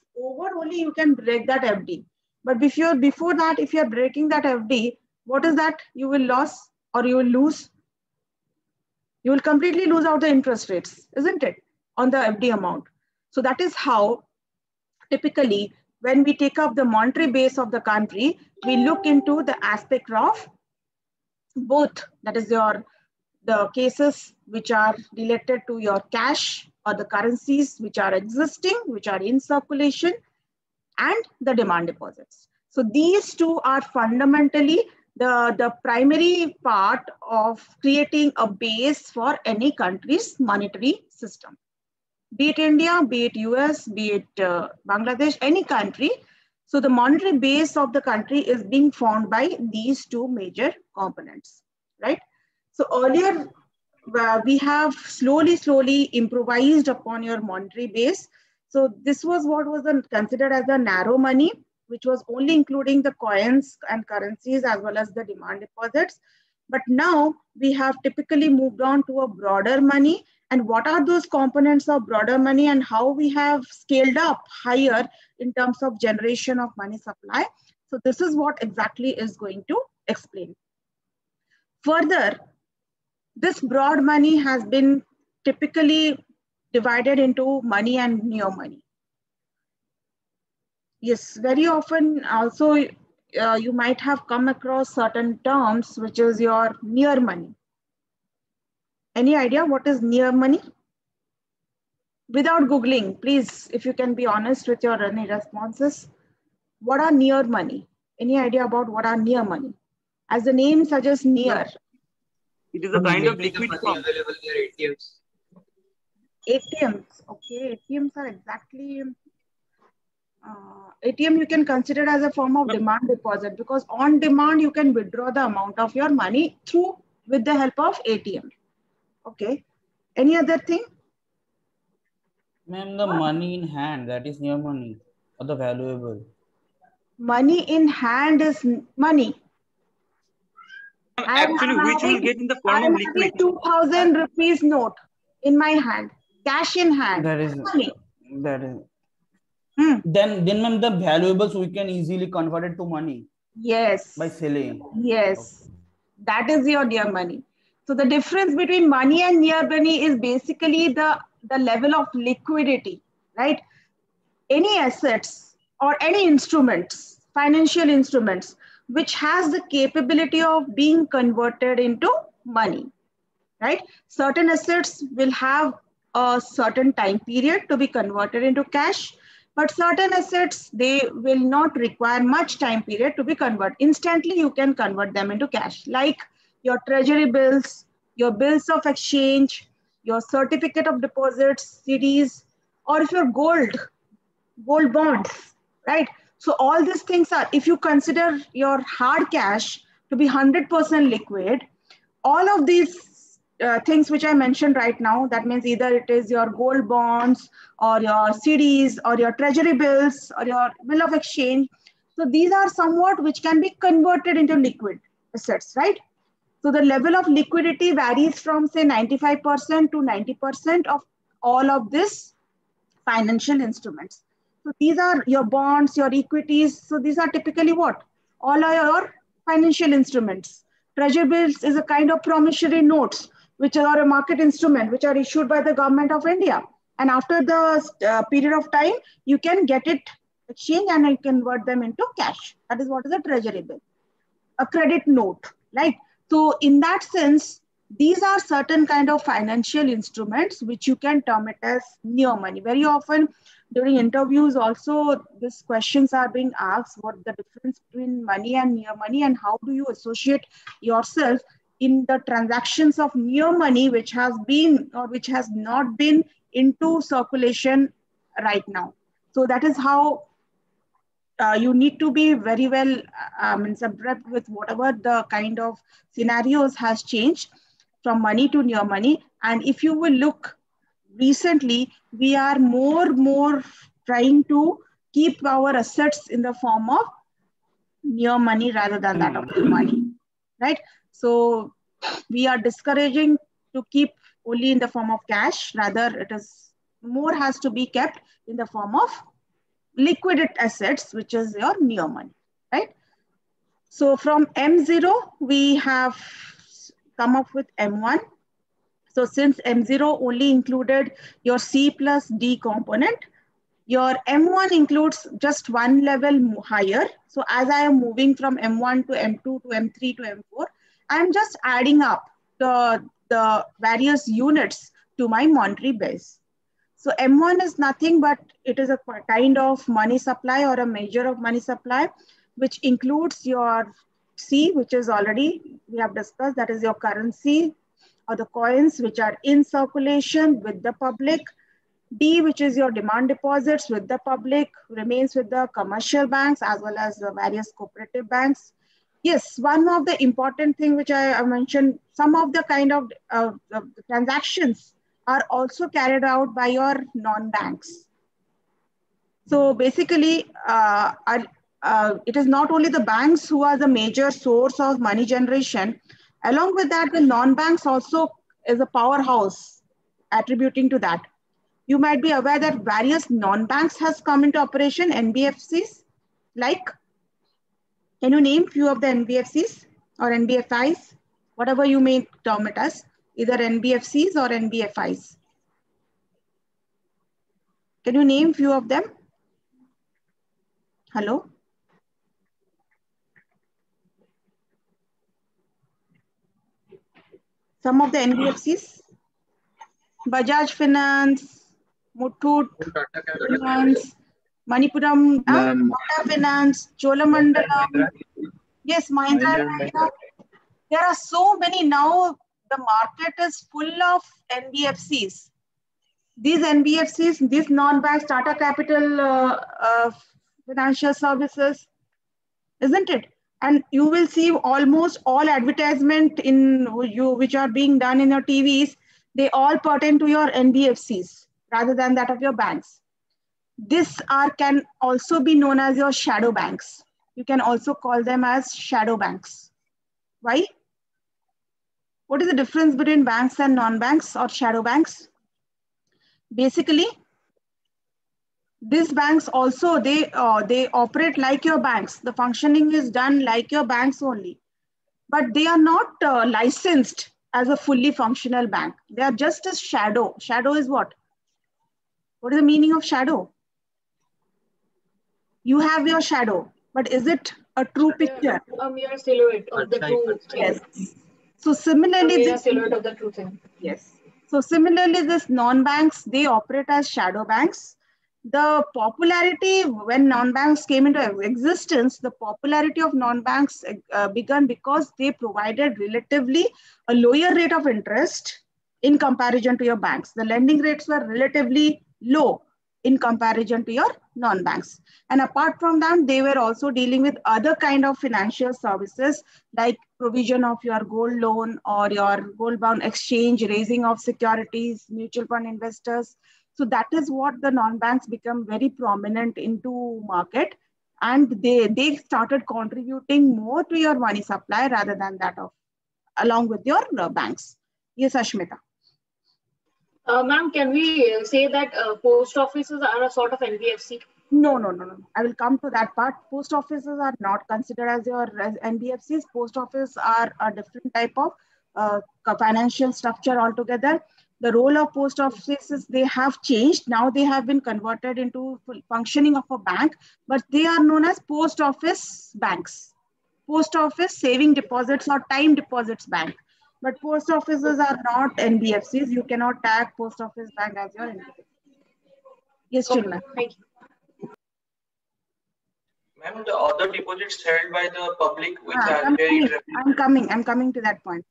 A: only you can break that FD. But before that, if you're breaking that FD, what is that? You will lose or you will lose. You will completely lose out the interest rates, isn't it? On the FD amount. So that is how typically when we take up the monetary base of the country, we look into the aspect of both, that is the cases which are related to your cash or the currencies which are existing, which are in circulation, and the demand deposits. So these two are fundamentally the primary part of creating a base for any country's monetary system. Be it India, be it US, be it Bangladesh, any country. So the monetary base of the country is being formed by these two major components, right? So earlier, we have slowly improvised upon your monetary base. So this was what was considered as the narrow money, which was only including the coins and currencies as well as the demand deposits. But now we have typically moved on to a broader money. And what are those components of broader money and how we have scaled up higher in terms of generation of money supply? So this is what exactly is going to explain. Further, this broad money has been typically divided into money and near money. Yes, very often also you might have come across certain terms, which is your near money. Any idea what is near money? Without Googling, please, if you can be honest with your any responses. What are near money? Any idea about what are near money? As the name suggests, near.
E: It is a kind of liquid form.
B: Available near ATMs.
A: ATMs, okay. ATMs are exactly ATM you can consider as a form of demand deposit, because on demand you can withdraw the amount of your money with the help of ATM. Okay. Any other thing?
D: Ma'am, the money in hand, that is new money, or the valuable.
A: Money in hand is money.
E: Actually, which will get in the form of liquid.
A: 2,000 rupees note in my hand, cash in hand.
D: That is
A: money.
D: That is. Then ma'am, the valuables we can easily convert it to money.
A: Yes.
D: By selling.
A: Yes. Okay. That is your near money. So the difference between money and near money is basically the level of liquidity, right? Any assets or any instruments, financial instruments, which has the capability of being converted into money, right? Certain assets will have a certain time period to be converted into cash, but certain assets, they will not require much time period to be converted. Instantly, you can convert them into cash, like your treasury bills, your bills of exchange, your certificate of deposits, CDs, or if your gold bonds, right? So all these things are, if you consider your hard cash to be 100% liquid, all of these things which I mentioned right now, that means either it is your gold bonds or your CDs or your treasury bills or your bill of exchange. So these are somewhat which can be converted into liquid assets, right? So the level of liquidity varies from say 95% to 90% of all of this financial instruments. So these are your bonds, your equities. So these are typically what? All are your financial instruments. Treasury bills is a kind of promissory notes, which are a market instrument, which are issued by the government of India. And after the period of time, you can get it exchanged and you convert them into cash. That is what is a treasury bill. A credit note, right? So in that sense, these are certain kind of financial instruments which you can term it as near money. Very often during interviews also, these questions are being asked, what the difference between money and near money, and how do you associate yourself in the transactions of near money, which has been or which has not been into circulation right now. So that is how you need to be very well abreast with whatever the kind of scenarios has changed from money to near money. And if you will look recently, we are more trying to keep our assets in the form of near money rather than that of money, right? So we are discouraging to keep only in the form of cash, rather it is more has to be kept in the form of liquid assets, which is your near money, right? So from M0, we have come up with M1. So since M0 only included your C plus D component, your M1 includes just one level higher. So as I am moving from M1 to M2 to M3 to M4, I'm just adding up the various units to my monetary base. So M1 is nothing but it is a kind of money supply or a measure of money supply, which includes your C, which is already, we have discussed, that is your currency or the coins which are in circulation with the public. D, which is your demand deposits with the public, remains with the commercial banks as well as the various cooperative banks. Yes, one of the important thing which I mentioned, some of the kind of transactions are also carried out by your non-banks. So basically, it is not only the banks who are the major source of money generation. Along with that, the non-banks also is a powerhouse attributing to that. You might be aware that various non-banks has come into operation, NBFCs, like, can you name few of the NBFCs or NBFIs, whatever you may term it as, either NBFCs or NBFIs. Can you name few of them? Hello? Some of the NBFCs, Bajaj Finance, Muthoot Finance, Manipuram, Tata Finance, Cholamandalam. Yes, Mahindra. There are so many now. the market is full of NBFCs. These NBFCs, these non-bank starter capital financial services, isn't it? And you will see almost all advertisement in you which are being done in your TVs, they all pertain to your NBFCs rather than that of your banks. This can also be known as your shadow banks. You can also call them as shadow banks. Why? What is the difference between banks and non-banks or shadow banks? Basically, these banks also, they operate like your banks. The functioning is done like your banks only. But they are not licensed as a fully functional bank. They are just a shadow. Shadow is what? What is the meaning of shadow? You have your shadow, but is it a true picture?
C: A mere silhouette of the true thing.
A: Yes. So similarly,
C: a mere silhouette of the true thing.
A: Yes. So similarly, this non-banks, they operate as shadow banks. The popularity, when non-banks came into existence, the popularity of non-banks began because they provided relatively a lower rate of interest in comparison to your banks. The lending rates were relatively low in comparison to your non-banks. And apart from that, they were also dealing with other kind of financial services like provision of your gold loan or your gold bond exchange, raising of securities, mutual fund investors. So that is what the non-banks become very prominent into market, and they started contributing more to your money supply rather than that of along with your banks. Yes, Ashmita.
C: Ma'am, can we say that post offices are a sort of NBFC?
A: No. I will come to that part. Post offices are not considered as your NBFCs. Post office are a different type of financial structure altogether. The role of post offices, they have changed. Now they have been converted into functioning of a bank, but they are known as post office banks. Post office saving deposits or time deposits bank. But post offices are not NBFCs. You cannot tag post office bank as your NBFC. Yes, Chinmay.
C: Thank you.
I: Ma'am, the other deposits held by the public which are
A: I'm coming to that point.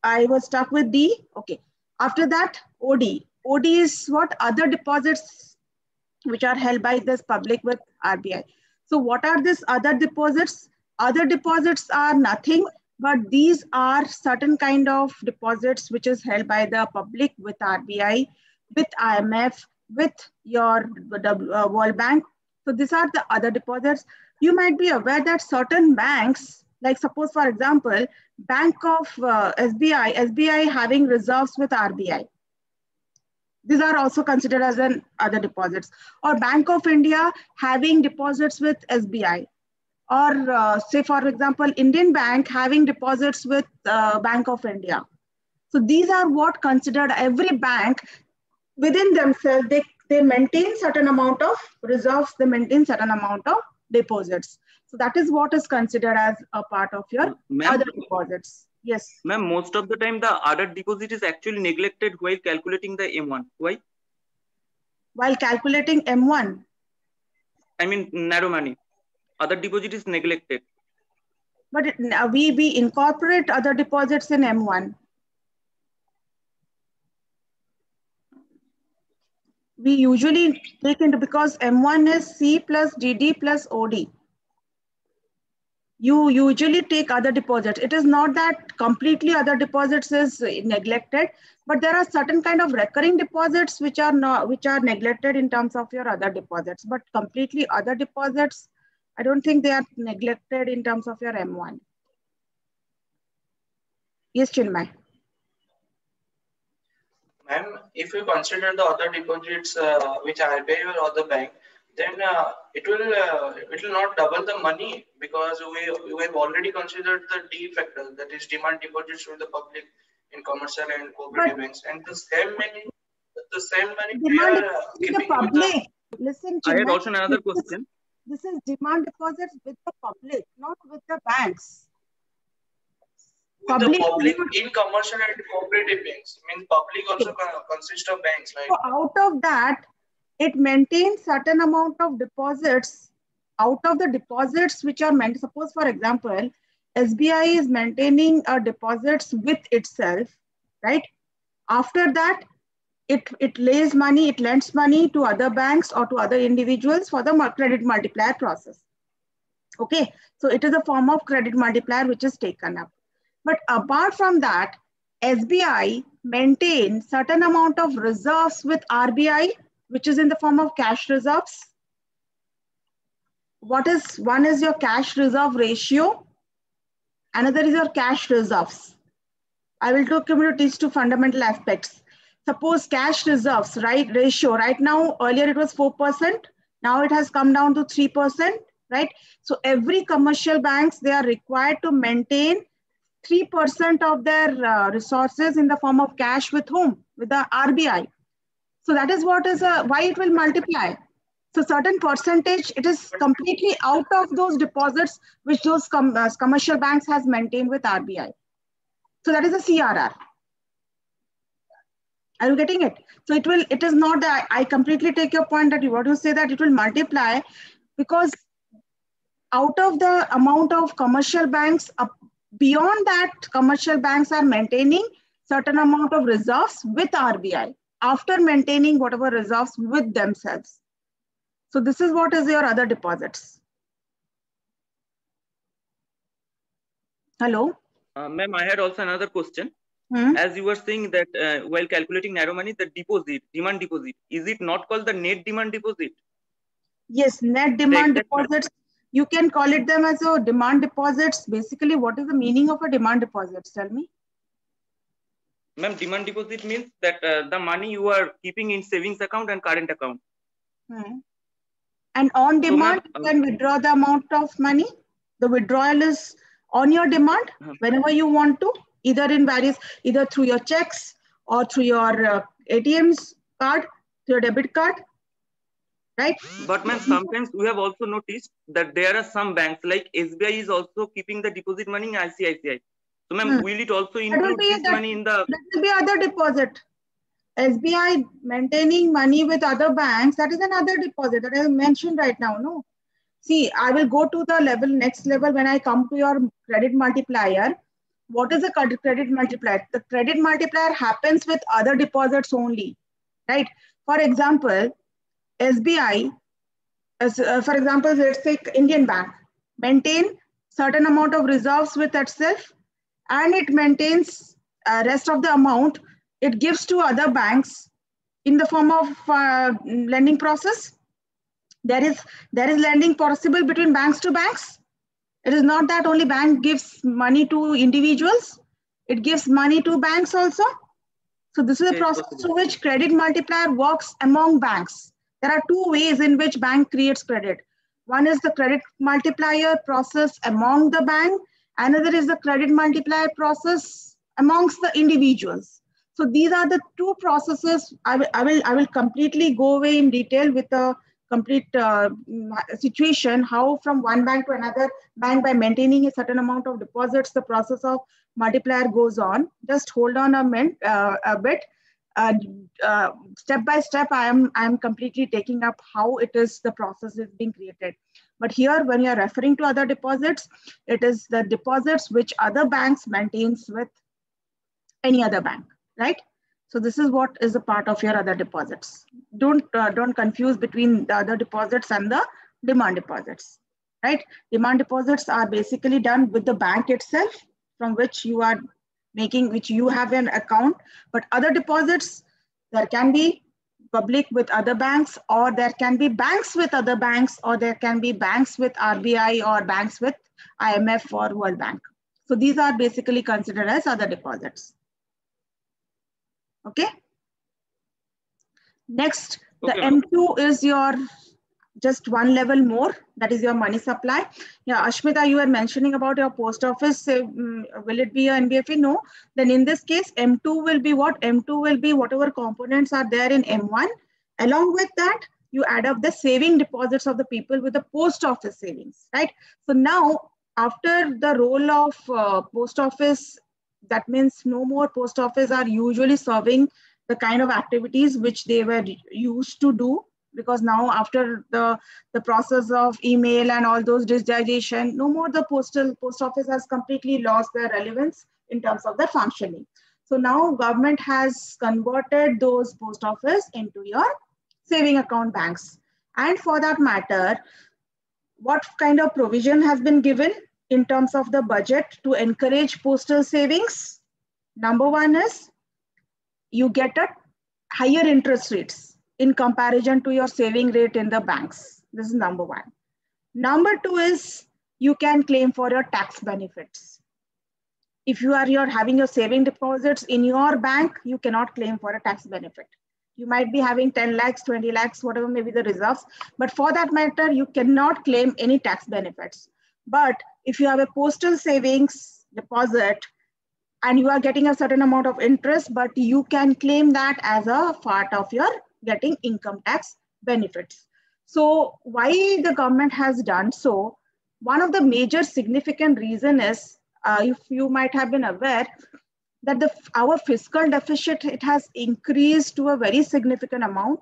A: I was stuck with D. Okay. After that, OD. OD is what? Other deposits which are held by this public with RBI. So what are these other deposits? Other deposits are nothing, but these are certain kind of deposits which is held by the public with RBI, with IMF, with your World Bank. So these are the other deposits. You might be aware that certain banks, like suppose for example, Bank of SBI having reserves with RBI. These are also considered as an other deposits. Or Bank of India having deposits with SBI. Or say for example, Indian Bank having deposits with Bank of India. So these are what considered every bank within themselves, they maintain certain amount of reserves, they maintain certain amount of deposits. So that is what is considered as a part of your other deposits. Yes.
E: Ma'am, most of the time the other deposit is actually neglected while calculating the M1. Why?
A: While calculating M1?
E: I mean, narrow money. Other deposit is neglected.
A: But we incorporate other deposits in M1. We usually take into, because M1 is C plus DD plus OD. You usually take other deposits. It is not that completely other deposits is neglected, but there are certain kind of recurring deposits which are neglected in terms of your other deposits. But completely other deposits, I don't think they are neglected in terms of your M1. Yes, Chinmay.
I: Ma'am, if you consider the other deposits which are RBI or other bank, then it will not double the money, because we have already considered the D factor, that is demand deposits from the public in commercial and cooperative banks, and the same money we are keeping the public.
A: Listen,
E: I had also another question.
A: This is demand deposits with the public, not with the banks.
I: With the public in commercial and cooperative banks, means public also consists of banks, right?
A: So out of that, it maintains certain amount of deposits. Out of the deposits which are meant, suppose for example, SBI is maintaining deposits with itself. right? After that, it lends money to other banks or to other individuals for the credit multiplier process. Okay, so it is a form of credit multiplier which is taken up. But apart from that, SBI maintains certain amount of reserves with RBI, which is in the form of cash reserves. One is your cash reserve ratio, another is your cash reserves. I will talk about these two fundamental aspects. Suppose cash reserves, right, ratio, right now, earlier it was 4%, now it has come down to 3%, right? So every commercial banks, they are required to maintain 3% of their resources in the form of cash with whom? With the RBI. So that is what is why it will multiply. So certain percentage, it is completely out of those deposits which those commercial banks has maintained with RBI. So that is a CRR. Are you getting it? So it is not that I completely take your point that you want to say that it will multiply, because out of the amount of commercial banks, beyond that, commercial banks are maintaining certain amount of reserves with RBI after maintaining whatever reserves with themselves. So this is what is your other deposits. Hello?
E: Ma'am, I had also another question. As you were saying that while calculating narrow money, the deposit, demand deposit, is it not called the net demand deposit?
A: Yes, net demand deposits. You can call it them as a demand deposits. Basically, what is the meaning of a demand deposit? Tell me.
E: Ma'am, demand deposit means that the money you are keeping in savings account and current account.
A: And on demand, you can withdraw the amount of money. The withdrawal is on your demand whenever you want to, either through your checks or through your ATM's card, through your debit card, right?
E: But ma'am, sometimes we have also noticed that there are some banks like SBI is also keeping the deposit money in ICICI. So ma'am, will it also include this money in the...
A: That will be other deposit. SBI maintaining money with other banks, that is another deposit that I mentioned right now, no? See, I will go to the next level when I come to your credit multiplier. What is a credit multiplier? The credit multiplier happens with other deposits only, right? For example, SBI, for example, let's say Indian Bank, maintain certain amount of reserves with itself, and it maintains rest of the amount it gives to other banks in the form of lending process. There is lending possible between banks to banks. It is not that only bank gives money to individuals. It gives money to banks also. So this is a process through which credit multiplier works among banks. There are two ways in which bank creates credit. One is the credit multiplier process among the bank. Another is the credit multiplier process amongst the individuals. So these are the two processes. I will completely go away in detail with the complete situation, how from one bank to another bank by maintaining a certain amount of deposits, the process of multiplier goes on. Just hold on a bit. Step by step, I am completely taking up how it is the process is being created. But here, when you are referring to other deposits, it is the deposits which other banks maintains with any other bank, right? So this is what is a part of your other deposits. Don't confuse between the other deposits and the demand deposits, right? Demand deposits are basically done with the bank itself, from which you are making, which you have an account. But other deposits, there can be public with other banks, or there can be banks with other banks, or there can be banks with RBI or banks with IMF or World Bank. So these are basically considered as other deposits. Okay. Next, the M2 is your just one level more. That is your money supply. Yeah, Ashmita, you were mentioning about your post office. Will it be a NBFC? No. Then in this case, M2 will be what? M2 will be whatever components are there in M1. Along with that, you add up the saving deposits of the people with the post office savings, right? So now, after the role of post office, that means no more post office are usually serving the kind of activities which they were used to do, because now after the process of email and all those digitization, no more the post office has completely lost their relevance in terms of their functioning. So now government has converted those post office into your saving account banks. And for that matter, what kind of provision has been given in terms of the budget to encourage postal savings? Number one is you get a higher interest rates in comparison to your saving rate in the banks. This is number one. Number two is you can claim for your tax benefits. If you're having your saving deposits in your bank, you cannot claim for a tax benefit. You might be having 10 lakhs, 20 lakhs, whatever may be the reserves, but for that matter, you cannot claim any tax benefits. But if you have a postal savings deposit and you are getting a certain amount of interest, but you can claim that as a part of your getting income tax benefits. So why the government has done so, one of the major significant reason is, if you might have been aware, that our fiscal deficit, it has increased to a very significant amount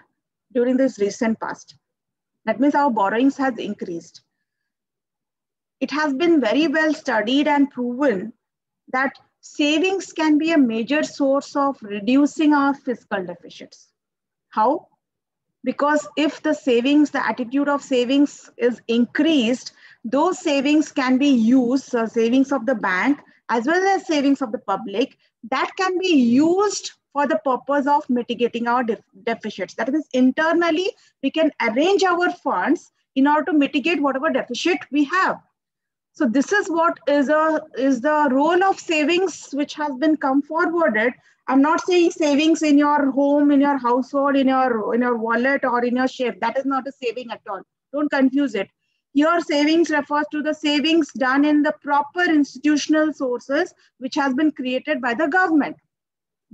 A: during this recent past. That means our borrowings has increased. It has been very well studied and proven that savings can be a major source of reducing our fiscal deficits. How? Because if the savings, the attitude of savings is increased, those savings can be used, savings of the bank as well as savings of the public, that can be used for the purpose of mitigating our deficits. That means internally, we can arrange our funds in order to mitigate whatever deficit we have. So this is what is the role of savings which has been come forwarded. I'm not saying savings in your home, in your household, in your wallet or in your shape. That is not a saving at all. Don't confuse it. Your savings refers to the savings done in the proper institutional sources which has been created by the government.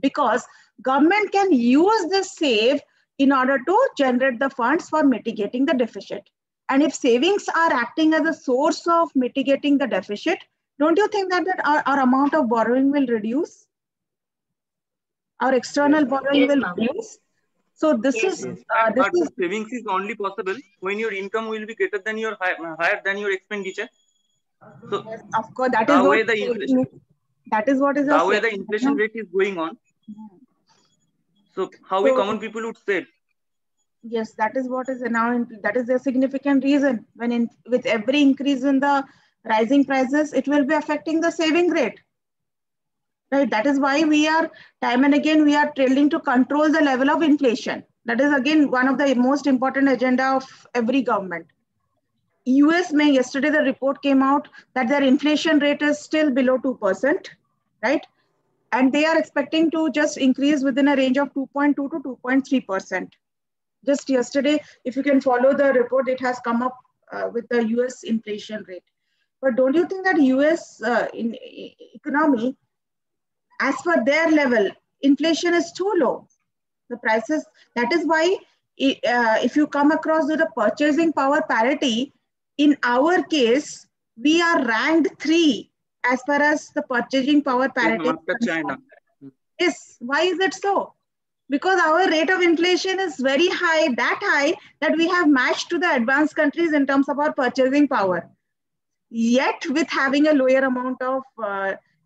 A: Because government can use this save in order to generate the funds for mitigating the deficit. And if savings are acting as a source of mitigating the deficit, don't you think that our amount of borrowing will reduce? Our external borrowing will reduce. So this is
E: savings is only possible when your income will be greater than your higher than your expenditure. So
A: yes, of course, that is what the inflation. That is what is
E: the way the inflation rate is going on. So how we common people would save?
A: Yes, that is what is now. That is a significant reason. When with every increase in the rising prices, it will be affecting the saving rate. Right. That is why we are time and again we are trying to control the level of inflation. That is again one of the most important agenda of every government. US May yesterday the report came out that their inflation rate is still below 2%, right? And they are expecting to just increase within a range of 2.2 to 2.3%. Just yesterday, if you can follow the report, it has come up with the US inflation rate. But don't you think that US economy, as per their level, inflation is too low? The prices, that is why if you come across with the purchasing power parity, in our case, we are ranked 3 as far as the purchasing power parity.
E: China.
A: Yes, why is it so? Because our rate of inflation is very high, that we have matched to the advanced countries in terms of our purchasing power. Yet with having a lower amount of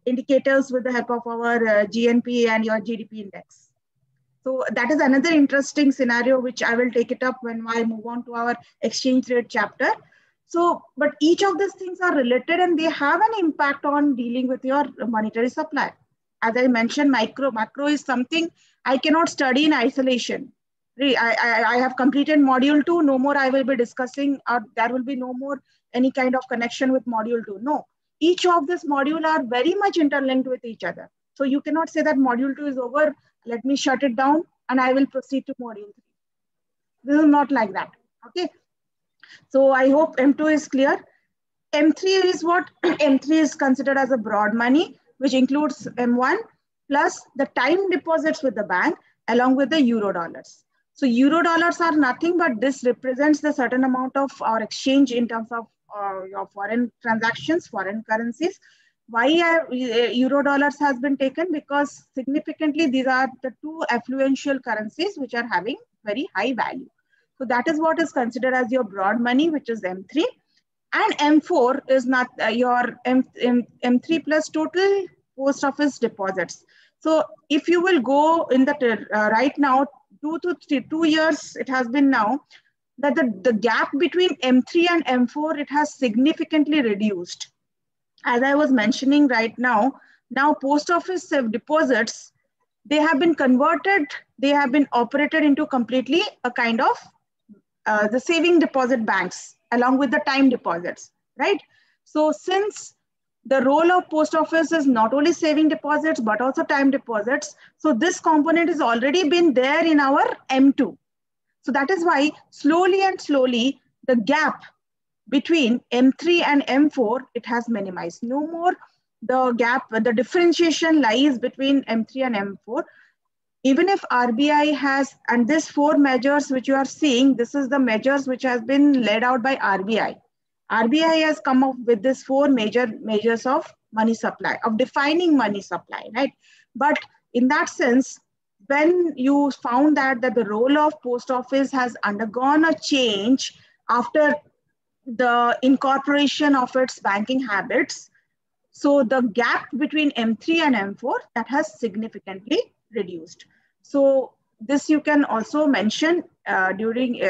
A: indicators with the help of our GNP and your GDP index. So that is another interesting scenario, which I will take it up when I move on to our exchange rate chapter. So, but each of these things are related and they have an impact on dealing with your monetary supply. As I mentioned, macro is something I cannot study in isolation. I have completed module 2, no more I will be discussing, or there will be no more any kind of connection with module 2. No, each of this module are very much interlinked with each other. So you cannot say that module 2 is over, let me shut it down and I will proceed to module 3. This is not like that, okay? So I hope M2 is clear. M3 is what? M3 is considered as a broad money, which includes M1 plus the time deposits with the bank along with the euro dollars. So euro dollars are nothing, but this represents the certain amount of our exchange in terms of your foreign transactions, foreign currencies. Why euro dollars has been taken? Because significantly these are the 2 affluential currencies which are having very high value. So that is what is considered as your broad money, which is M3. And M4 is not your M3 plus total post office deposits. So if you will go in the right now, 2 years it has been now, that the gap between M3 and M4, it has significantly reduced. As I was mentioning right now post office deposits, they have been converted, they have been operated into completely a kind of the saving deposit banks along with the time deposits, right? So since the role of post office is not only saving deposits, but also time deposits, so this component has already been there in our M2. So that is why slowly and slowly the gap between M3 and M4, it has minimized. No more the gap, the differentiation lies between M3 and M4. Even if RBI has, and these 4 measures which you are seeing, this is the measures which has been laid out by RBI. RBI has come up with this 4 major measures of money supply, of defining money supply, right? But in that sense, when you found that the role of post office has undergone a change after the incorporation of its banking habits, so the gap between M3 and M4, that has significantly reduced. So this you can also mention during,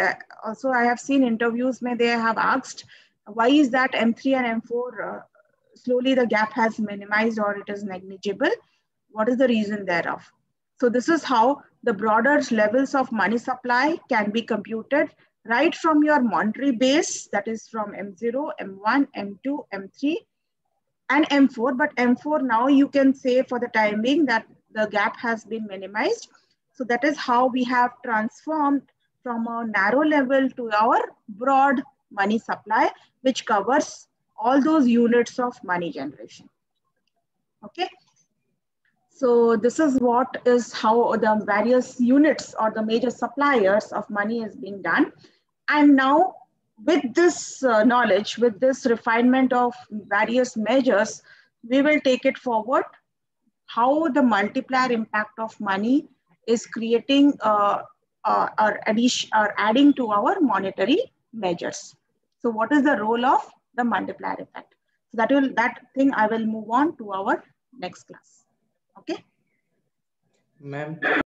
A: also I have seen interviews where they have asked, why is that M3 and M4, slowly the gap has minimized or it is negligible? What is the reason thereof? So this is how the broader levels of money supply can be computed right from your monetary base, that is from M0, M1, M2, M3, and M4. But M4 now you can say for the time being that the gap has been minimized. So that is how we have transformed from a narrow level to our broad money supply, which covers all those units of money generation. Okay. So this is what is how the various units or the major suppliers of money is being done. And now with this knowledge, with this refinement of various measures, we will take it forward, how the multiplier impact of money is creating or adding to our monetary measures. So what is the role of the multiplier effect? So that thing I will move on to our next class. Okay.
I: Ma'am.